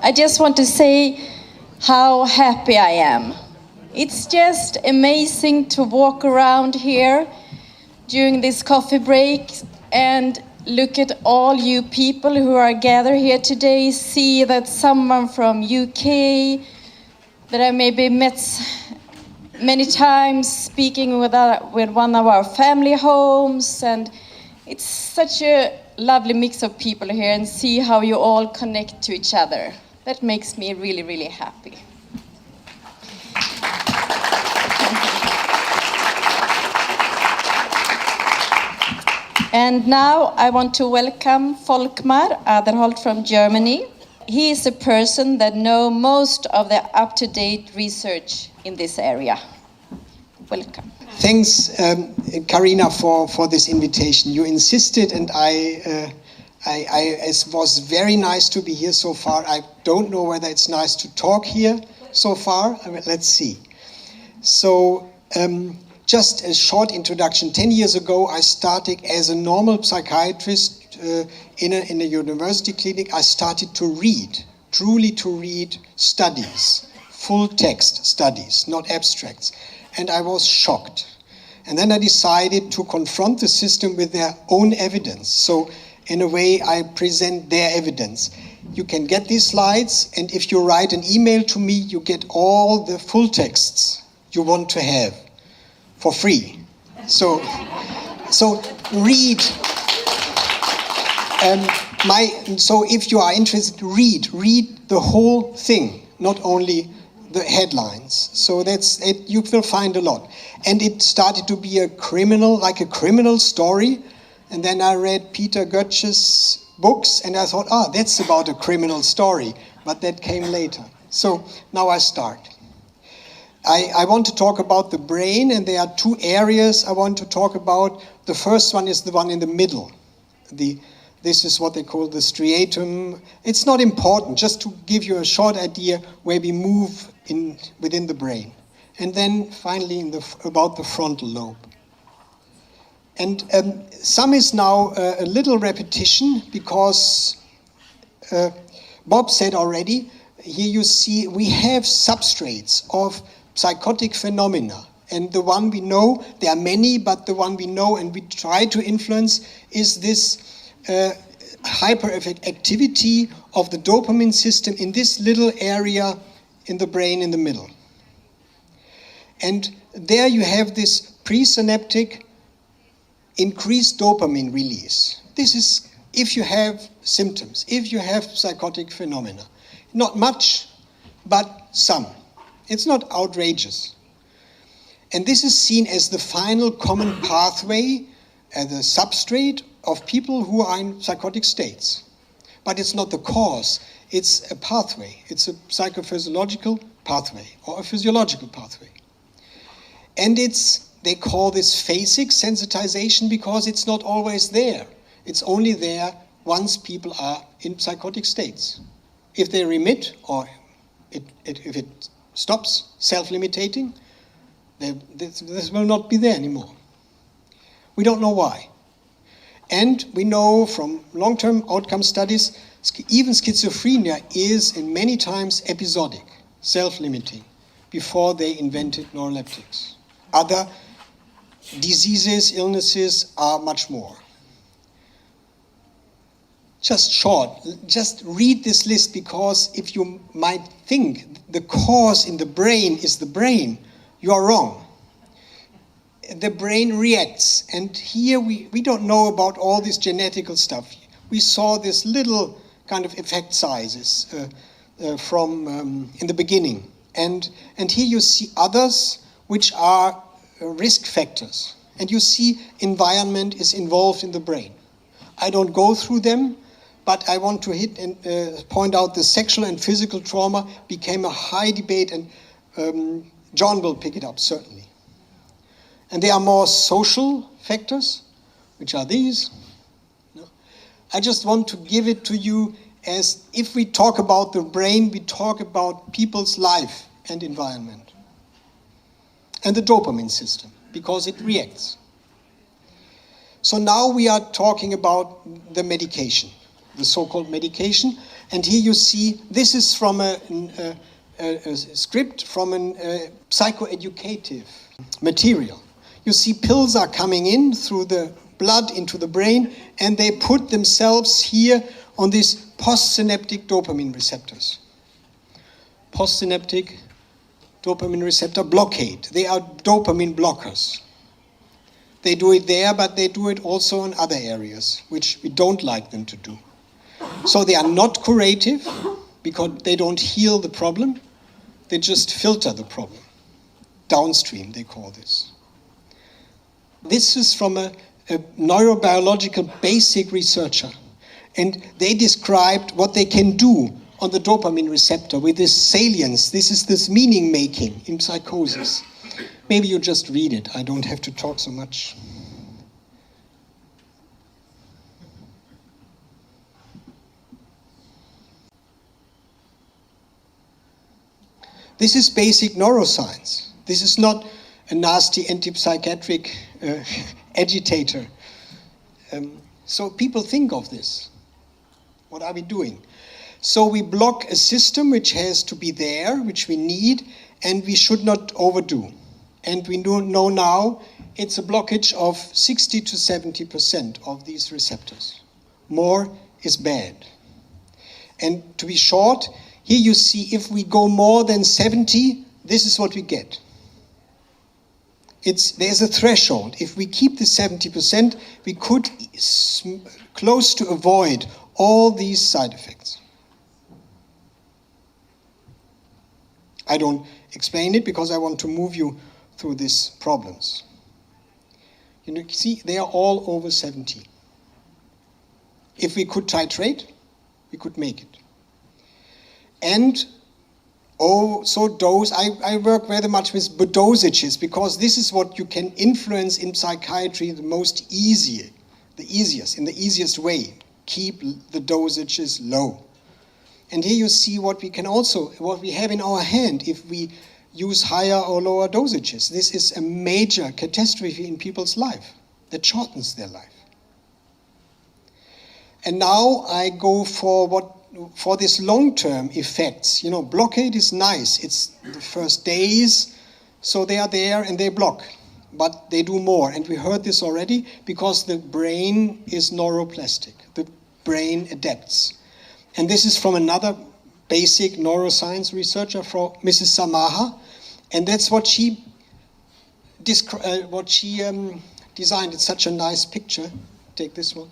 I just want to say how happy I am. It's just amazing to walk around here during this coffee break and look at all you people who are gathered here today, see that someone from UK that I maybe met many times speaking with one of our family homes, and it's such a lovely mix of people here, and see how you all connect to each other. That makes me really, really happy. And now I want to welcome Volkmar Aderholt from Germany. He is a person that knows most of the up-to-date research in this area. Welcome. Thanks, Karina, for this invitation. You insisted, and it was very nice to be here so far. I don't know whether it's nice to talk here so far. I mean, let's see. So, just a short introduction. 10 years ago, I started as a normal psychiatrist in a university clinic. I started to read, truly to read studies, full text studies, not abstracts. And I was shocked. And then I decided to confront the system with their own evidence. So in a way, I present their evidence. You can get these slides, and if you write an email to me, you get all the full texts you want to have for free. So read. So if you are interested, read the whole thing, not only the headlines. So that's it. You will find a lot. And it started to be a criminal story. And then I read Peter Goetsche's books, and I thought, that's about a criminal story. But that came later. So now I start. I want to talk about the brain, and there are two areas I want to talk about. The first one is the one in the middle. This is what they call the striatum. It's not important, just to give you a short idea where we move within the brain. And then finally about the frontal lobe. And some is now a little repetition, because Bob said already, here you see we have substrates of psychotic phenomena. And the one we know, there are many, but the one we know and we try to influence is this hyperactivity of the dopamine system in this little area in the brain in the middle. And there you have this presynaptic increased dopamine release. This is if you have symptoms, if you have psychotic phenomena. Not much, but some. It's not outrageous. And this is seen as the final common pathway, as a substrate of people who are in psychotic states. But it's not the cause, it's a pathway. It's a psychophysiological pathway or a physiological pathway. And they call this phasic sensitization because it's not always there. It's only there once people are in psychotic states. If they remit, or if it stops self-limiting, this will not be there anymore. We don't know why. And we know from long-term outcome studies, even schizophrenia is in many times episodic, self-limiting, before they invented neuroleptics. Other diseases, illnesses are much more. Just short, just read this list, because if you might think the cause in the brain is the brain, you are wrong. The brain reacts, and here we don't know about all this genetical stuff. We saw this little kind of effect sizes from in the beginning, and here you see others which are risk factors, and you see environment is involved in the brain. I don't go through them, but I want to hit and point out the sexual and physical trauma became a high debate, and John will pick it up, certainly. And there are more social factors, which are these. I just want to give it to you as if we talk about the brain, we talk about people's life and environment. And the dopamine system, because it reacts. So now we are talking about the medication, the so-called medication. And here you see, this is from a script from a psychoeducative material. You see pills are coming in through the blood into the brain, and they put themselves here on these postsynaptic dopamine receptors. Postsynaptic dopamine receptor blockade. They are dopamine blockers. They do it there, but they do it also in other areas, which we don't like them to do. So they are not curative, because they don't heal the problem. They just filter the problem. Downstream, they call this. This is from a neurobiological basic researcher. And they described what they can do on the dopamine receptor with this salience. This is this meaning making in psychosis. Maybe you just read it. I don't have to talk so much. This is basic neuroscience. This is not a nasty antipsychiatric agitator. So people think of this. What are we doing? So we block a system which has to be there, which we need, and we should not overdo. And we know now it's a blockage of 60 to 70% of these receptors. More is bad. And to be short, here you see if we go more than 70, this is what we get. There's a threshold. If we keep the 70%, we could close to avoid all these side effects. I don't explain it because I want to move you through these problems. You see, they are all over 70. If we could titrate, we could make it. And so dose, I work very much with dosages because this is what you can influence in psychiatry the easiest way. Keep the dosages low. And here you see what we have in our hand if we use higher or lower dosages. This is a major catastrophe in people's life that shortens their life. And now I go for this long-term effects. You know, blockade is nice. It's the first days, so they are there and they block. But they do more, and we heard this already, because the brain is neuroplastic. The brain adapts. And this is from another basic neuroscience researcher, from Mrs. Samaha, and that's what she designed. It's such a nice picture. Take this one.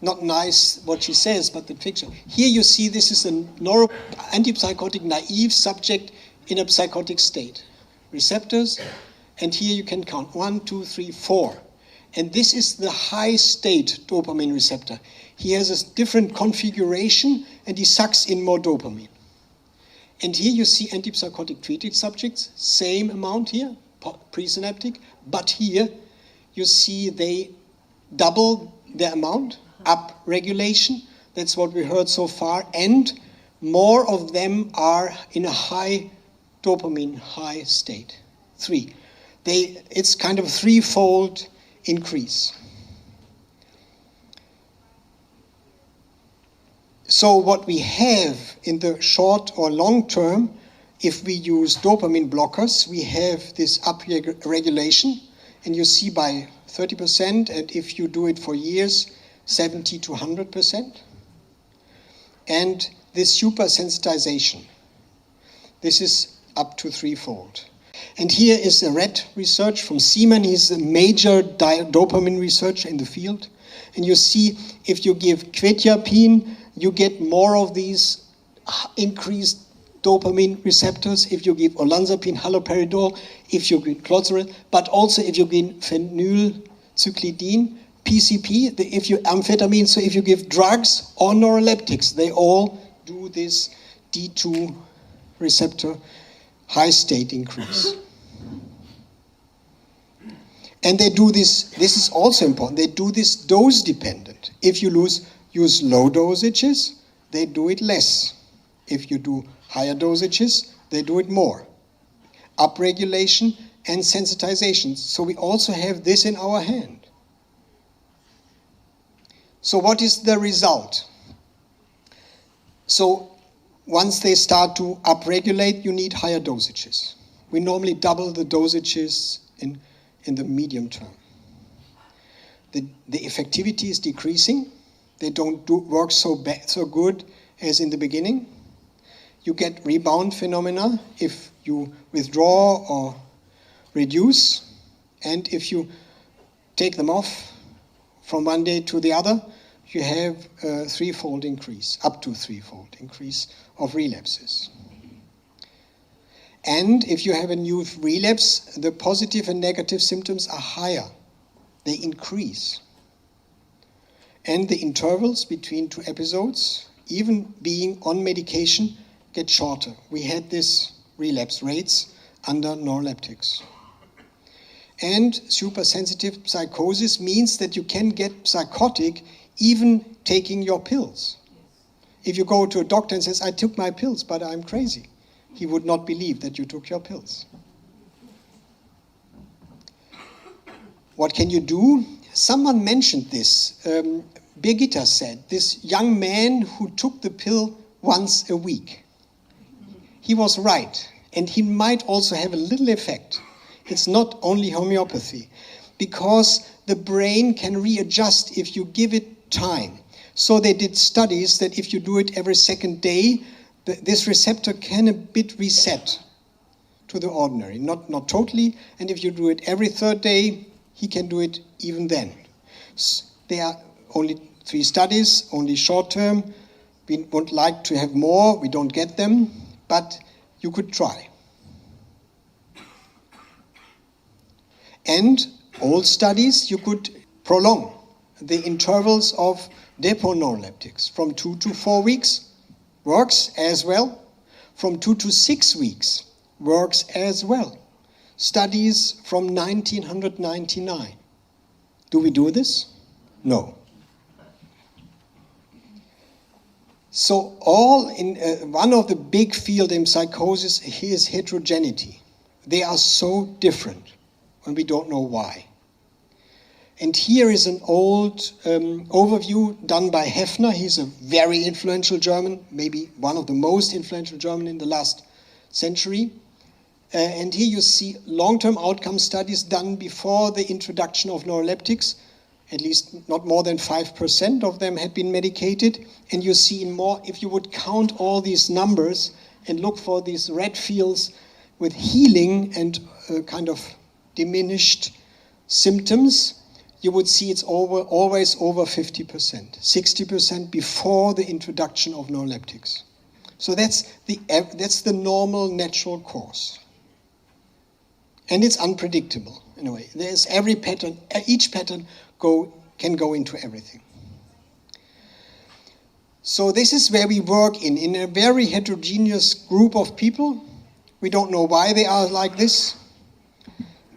Not nice what she says, but the picture. Here you see this is a antipsychotic naive subject in a psychotic state. Receptors, and here you can count 1, 2, 3, 4. And this is the high state dopamine receptor. He has a different configuration and he sucks in more dopamine. And here you see antipsychotic treated subjects, same amount here, presynaptic, but here you see they double the amount, up regulation, that's what we heard so far, and more of them are in a high dopamine, high state. 3. It's kind of threefold increase. So what we have in the short or long term, if we use dopamine blockers, we have this up-regulation, and you see by 30%, and if you do it for years, 70 to 100%. And this super sensitization. This is up to threefold. And here is a red research from Seaman. He's a major dopamine researcher in the field. And you see, if you give quetiapine, you get more of these increased dopamine receptors. If you give olanzapine, haloperidol, if you give clozaril, but also if you give phenylcyclidine, PCP, if you amphetamine, so if you give drugs or neuroleptics, they all do this D2 receptor high state increase. And they do this is also important, they do this dose dependent. If you use low dosages, they do it less. If you do higher dosages, they do it more. Upregulation and sensitization. So we also have this in our hand. So what is the result? So once they start to upregulate, you need higher dosages. We normally double the dosages in the medium term. The effectivity is decreasing. They don't work so good as in the beginning. You get rebound phenomena if you withdraw or reduce, and if you take them off from one day to the other, you have a threefold increase, up to threefold increase of relapses. And if you have a new relapse, the positive and negative symptoms are higher. They increase. And the intervals between two episodes, even being on medication, get shorter. We had this relapse rates under neuroleptics. And supersensitive psychosis means that you can get psychotic even taking your pills. If you go to a doctor and says, I took my pills, but I'm crazy, he would not believe that you took your pills. What can you do? Someone mentioned this. Birgitta said, this young man who took the pill once a week. He was right, and he might also have a little effect. It's not only homeopathy, because the brain can readjust if you give it time. So they did studies that if you do it every second day, this receptor can a bit reset to the ordinary, not totally, and if you do it every third day, he can do it even then. There are only 3 studies, only short term. We would like to have more, we don't get them, but you could try. And old studies, you could prolong the intervals of depot neuroleptics from 2 to 4 weeks, works as well. From 2 to 6 weeks, works as well. Studies from 1999. Do we do this? No. So all in one of the big field in psychosis is heterogeneity. They are so different, and we don't know why. And here is an old overview done by Hefner. He's a very influential German, maybe one of the most influential German in the last century. And here you see long-term outcome studies done before the introduction of neuroleptics. At least not more than 5% of them had been medicated. And you see in more, if you would count all these numbers and look for these red fields with healing and kind of diminished symptoms, you would see it's always over 50%, 60% before the introduction of neuroleptics. So that's the normal natural course. And it's unpredictable in a way. There's every pattern, each pattern can go into everything. So this is where we work in a very heterogeneous group of people. We don't know why they are like this.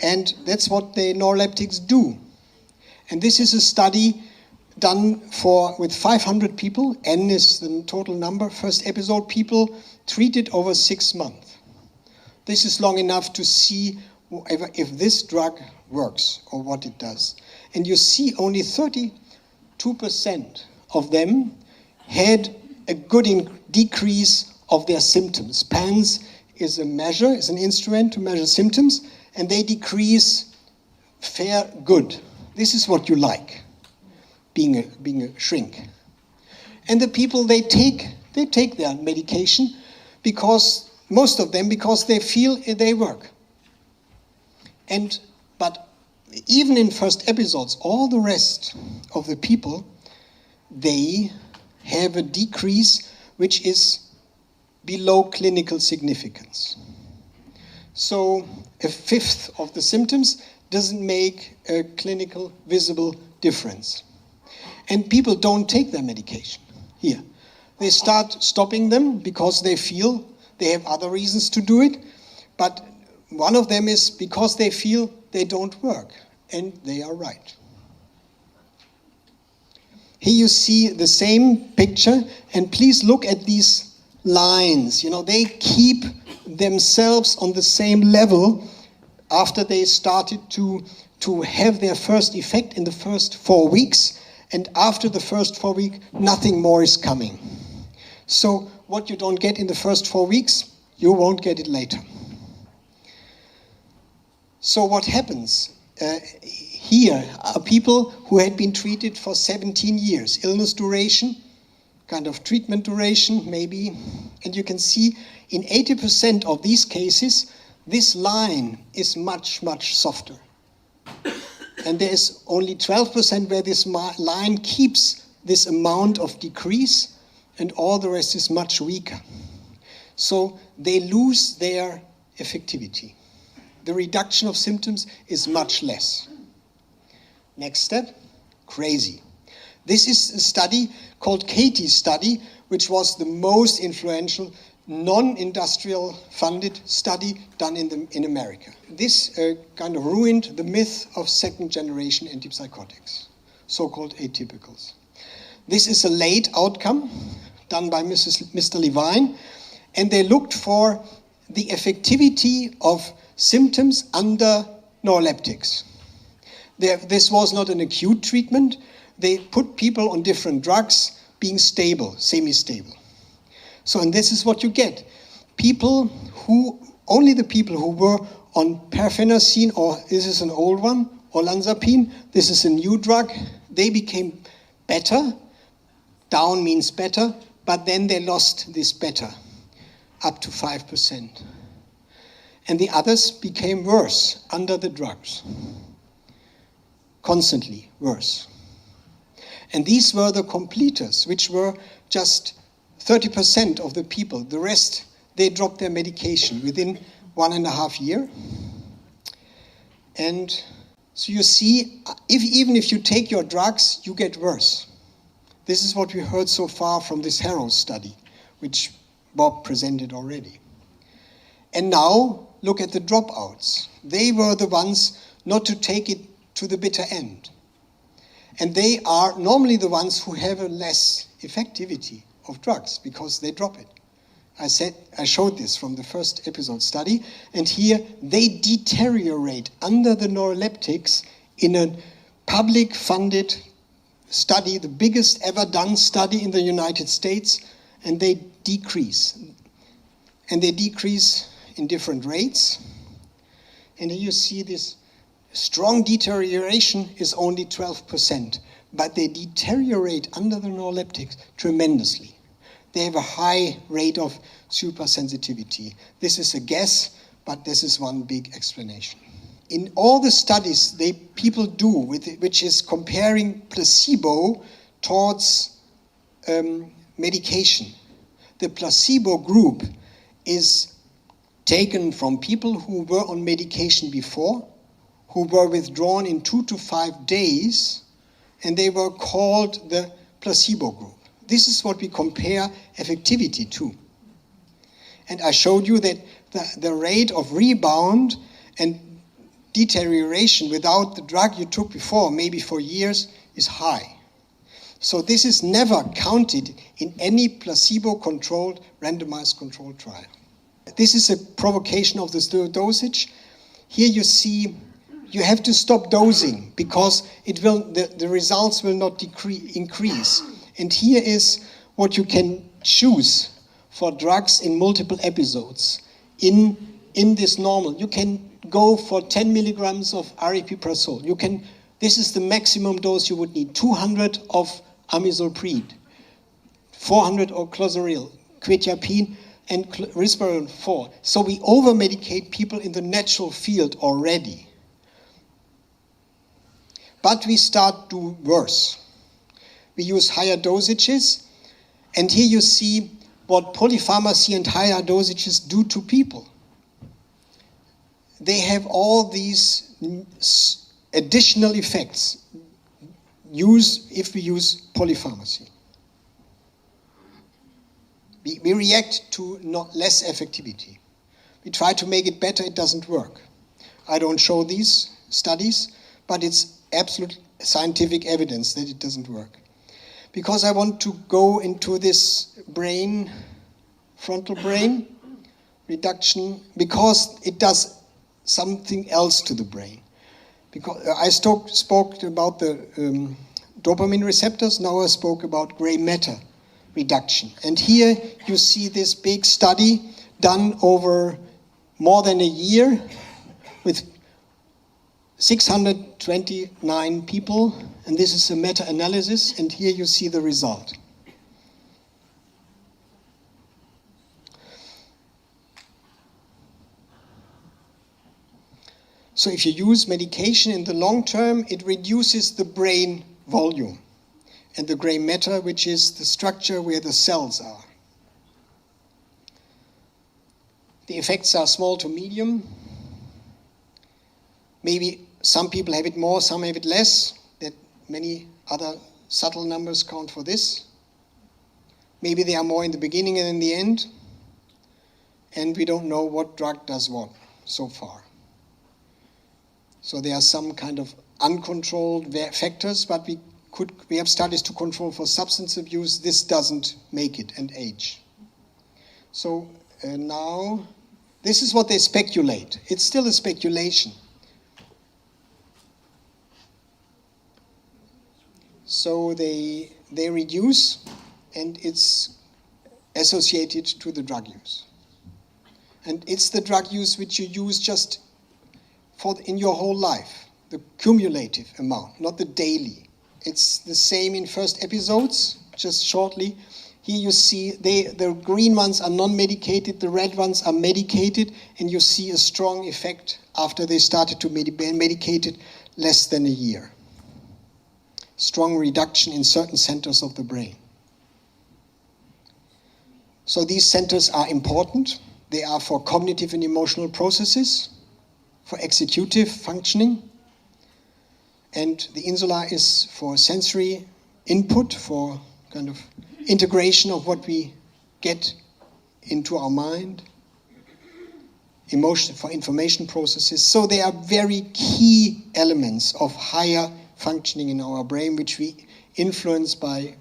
And that's what the neuroleptics do. And this is a study done with 500 people. N is the total number. First episode, people treated over 6 months. This is long enough to see if this drug works or what it does. And you see only 32% of them had a good decrease of their symptoms. PANSS is an instrument to measure symptoms, and they decrease good. This is what you like, being a shrink. And the people, they take their medication because, most of them, because they feel they work. But even in first episodes, all the rest of the people, they have a decrease which is below clinical significance. So 1/5 of the symptoms doesn't make a clinical visible difference. And people don't take their medication here. They start stopping them because they feel they have other reasons to do it, but one of them is because they feel they don't work, and they are right. Here you see the same picture, and please look at these lines. You know, they keep themselves on the same level after they started to have their first effect in the first 4 weeks, and after the first 4 weeks, nothing more is coming. So what you don't get in the first 4 weeks, you won't get it later. So what happens? Here are people who had been treated for 17 years, illness duration, kind of treatment duration maybe, and you can see in 80% of these cases, this line is much, much softer. And there is only 12% where this line keeps this amount of decrease, and all the rest is much weaker. So they lose their effectivity. The reduction of symptoms is much less. Next step, crazy. This is a study called Katie's study, which was the most influential non-industrial funded study done in America. This kind of ruined the myth of second generation antipsychotics, so-called atypicals. This is a late outcome done by Mr. Levine, and they looked for the effectivity of symptoms under neuroleptics. This was not an acute treatment. They put people on different drugs being stable, semi-stable. So, and this is what you get. Only the people who were on perfenazine, or this is an old one, olanzapine, this is a new drug, they became better. Down means better, but then they lost this better, up to 5%. And the others became worse under the drugs, constantly worse. And these were the completers, which were just 30% of the people. The rest, they dropped their medication within 1.5 years. And so you see, even if you take your drugs, you get worse. This is what we heard so far from this Harrow study, which Bob presented already. And now, look at the dropouts. They were the ones not to take it to the bitter end. And they are normally the ones who have a less effectivity of drugs because they drop it. I showed this from the first episode study, and here they deteriorate under the neuroleptics in a public funded study, the biggest ever done study in the United States, and they decrease. And they decrease in different rates. And here you see this strong deterioration is only 12%, but they deteriorate under the neuroleptics tremendously. They have a high rate of supersensitivity. This is a guess, but this is one big explanation. In all the studies people do, which is comparing placebo towards medication, the placebo group is taken from people who were on medication before, who were withdrawn in 2 to 5 days, and they were called the placebo group. This is what we compare effectivity to. And I showed you that the rate of rebound and deterioration without the drug you took before, maybe for years, is high. So this is never counted in any placebo-controlled, randomized controlled trial. This is a provocation of the dosage. Here you see you have to stop dosing because the results will not increase. And here is what you can choose for drugs in multiple episodes. In this normal, you can go for 10 milligrams of aripiprazole. This is the maximum dose you would need. 200 of amisulpride, 400 of clozaril, quetiapine, and risperidone 4. So we over-medicate people in the natural field already. But we start to worse. We use higher dosages, and here you see what polypharmacy and higher dosages do to people. They have all these additional effects if we use polypharmacy. We react to less effectivity. We try to make it better, it doesn't work. I don't show these studies, but it's absolute scientific evidence that it doesn't work. Because I want to go into this brain, frontal brain reduction, because it does something else to the brain. Because I spoke about the dopamine receptors, now I spoke about gray matter reduction. And here you see this big study done over more than a year with 629 people, and this is a meta-analysis, and here you see the result. So if you use medication in the long term, it reduces the brain volume and the gray matter, which is the structure where the cells are. The effects are small to medium. Maybe some people have it more, some have it less. That many other subtle numbers count for this. Maybe they are more in the beginning than in the end. And we don't know what drug does what so far. So there are some kind of uncontrolled factors, but we have studies to control for substance abuse. This doesn't make it, and age. So now, this is what they speculate. It's still a speculation. So they reduce, and it's associated to the drug use. And it's the drug use which you use just in your whole life, the cumulative amount, not the daily. It's the same in first episodes, just shortly. Here you see the green ones are non-medicated, the red ones are medicated, and you see a strong effect after they started to be medicated less than a year. Strong reduction in certain centers of the brain. So these centers are important. They are for cognitive and emotional processes, for executive functioning, and the insula is for sensory input, for kind of integration of what we get into our mind, emotion for information processes. So they are very key elements of higher functioning in our brain, which we influence by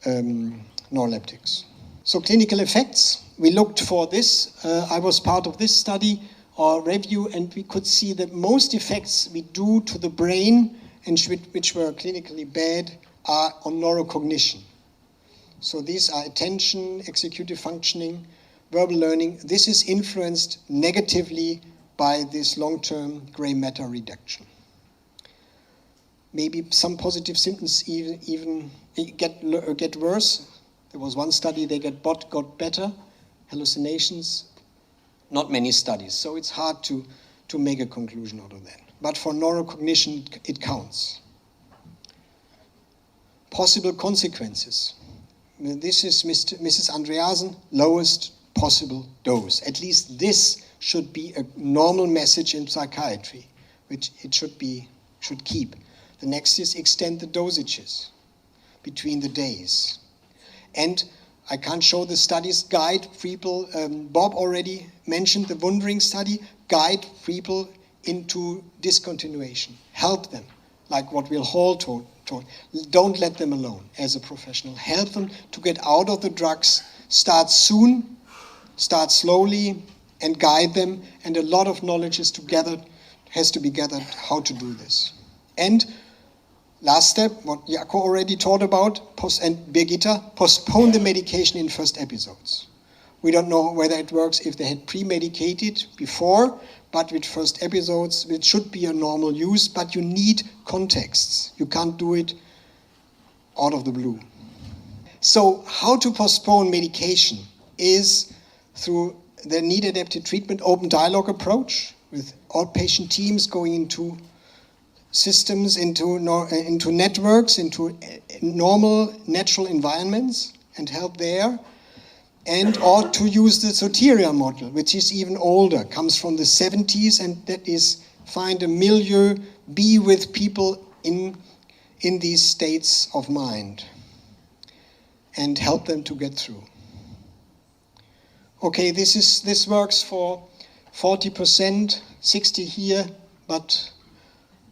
neuroleptics. So clinical effects. We looked for this. I was part of this study or review, and we could see that most effects we do to the brain, and which were clinically bad, are on neurocognition. So these are attention, executive functioning, verbal learning. This is influenced negatively by this long-term gray matter reduction. Maybe some positive symptoms even get worse. There was one study they got better. Hallucinations, not many studies, so it's hard to make a conclusion out of that. But for neurocognition, it counts. Possible consequences. This is Mrs. Andreasen, lowest possible dose. At least this should be a normal message in psychiatry, which it should keep. The next is extend the dosages between the days. And I can't show the studies, guide people, Bob already mentioned the Wundering study, guide people into discontinuation, help them, like what Will Hall told. Don't let them alone as a professional. Help them to get out of the drugs, start soon, start slowly, and guide them, and a lot of knowledge has to be gathered how to do this. And last step, what Jaco already talked about, and Birgitta, postpone the medication in first episodes. We don't know whether it works if they had pre-medicated before, but with first episodes, it should be a normal use, but you need contexts. You can't do it out of the blue. So how to postpone medication is through the need-adapted treatment open dialogue approach with outpatient teams going into systems, into networks, into normal natural environments and help there, and or to use the Soteria model, which is even older, comes from the 70s, and that is find a milieu, be with people in these states of mind and help them to get through. Okay, this works for 40%, 60 here, but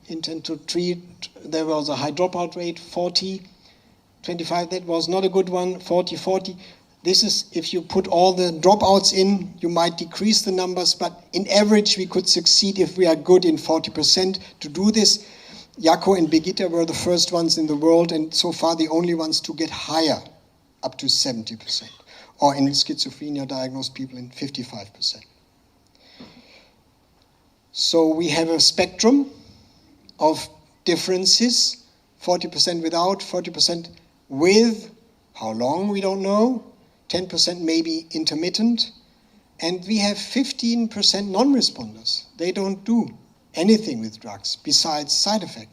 intent to treat, there was a high dropout rate, 40, 25, that was not a good one, 40. This is, if you put all the dropouts in, you might decrease the numbers, but in average we could succeed if we are good in 40% to do this. Jaco and Birgitta were the first ones in the world, and so far the only ones to get higher, up to 70%. Or in schizophrenia diagnosed people in 55%. So we have a spectrum of differences, 40% without, 40% with, how long we don't know, 10% maybe intermittent, and we have 15% non-responders. They don't do anything with drugs besides side effect.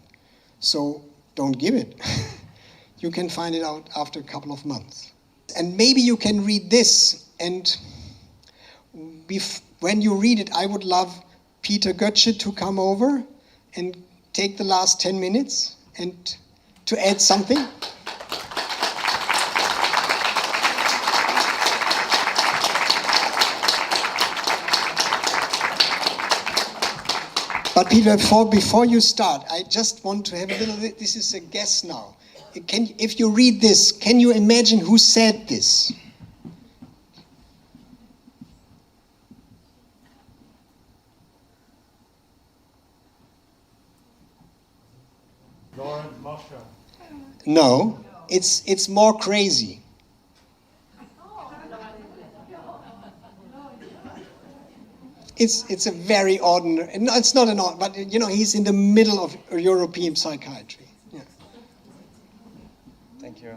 So don't give it. You can find it out after a couple of months. And maybe you can read this, and when you read it, I would love Peter Götze to come over and take the last 10 minutes and to add something. But Peter, before you start, I just want to have a little, this is a guess now. If you read this, can you imagine who said this? No, it's more crazy. It's a very ordinary, no, it's not an but you know, he's in the middle of European psychiatry. Yeah. Thank you.